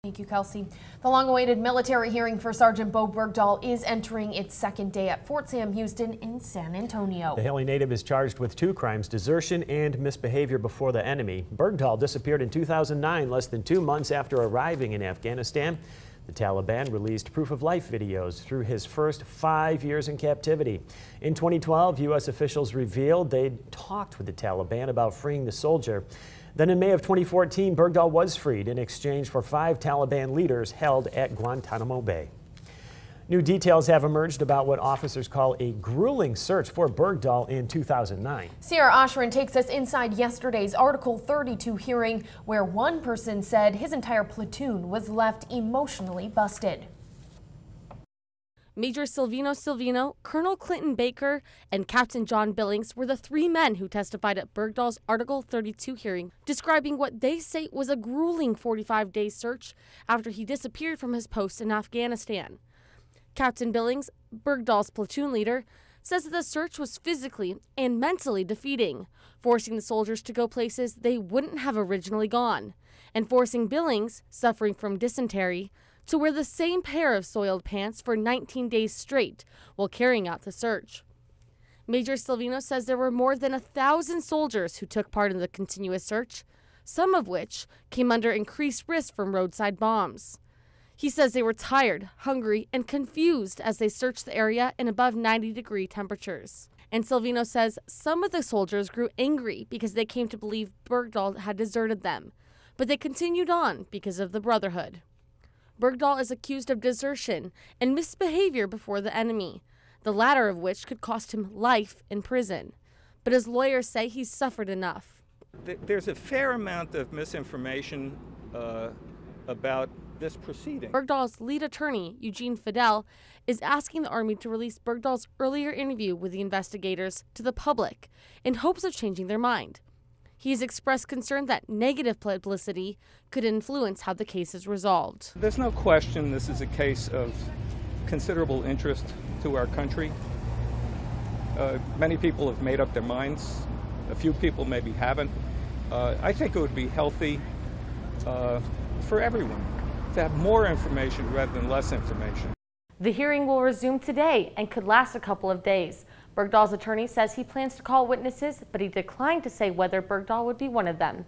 Thank you, Kelsey. The long-awaited military hearing for Sergeant Bo Bergdahl is entering its second day at Fort Sam Houston in San Antonio. The Haley native is charged with 2 crimes, desertion and misbehavior before the enemy. Bergdahl disappeared in 2009, less than 2 months after arriving in Afghanistan. The Taliban released proof-of-life videos through his first 5 years in captivity. In 2012, U.S. officials revealed they'd talked with the Taliban about freeing the soldier. Then in May of 2014, Bergdahl was freed in exchange for 5 Taliban leaders held at Guantanamo Bay. New details have emerged about what officers call a grueling search for Bergdahl in 2009. Sierra Oshrin takes us inside yesterday's Article 32 hearing, where one person said his entire platoon was left emotionally busted. Major Silvino, Colonel Clinton Baker, and Captain John Billings were the 3 men who testified at Bergdahl's Article 32 hearing, describing what they say was a grueling 45-day search after he disappeared from his post in Afghanistan. Captain Billings, Bergdahl's platoon leader, says that the search was physically and mentally defeating, forcing the soldiers to go places they wouldn't have originally gone, and forcing Billings, suffering from dysentery, to wear the same pair of soiled pants for 19 days straight while carrying out the search. Major Silvino says there were more than 1,000 soldiers who took part in the continuous search, some of which came under increased risk from roadside bombs. He says they were tired, hungry, and confused as they searched the area in above 90-degree temperatures. And Silvino says some of the soldiers grew angry because they came to believe Bergdahl had deserted them, but they continued on because of the brotherhood. Bergdahl is accused of desertion and misbehavior before the enemy, the latter of which could cost him life in prison. But his lawyers say he's suffered enough. There's a fair amount of misinformation about this proceeding. Bergdahl's lead attorney, Eugene Fidel, is asking the Army to release Bergdahl's earlier interview with the investigators to the public in hopes of changing their mind. He has expressed concern that negative publicity could influence how the case is resolved. There's no question this is a case of considerable interest to our country. Many people have made up their minds. A few people maybe haven't. I think it would be healthy for everyone to have more information rather than less information. The hearing will resume today and could last a couple of days. Bergdahl's attorney says he plans to call witnesses, but he declined to say whether Bergdahl would be one of them.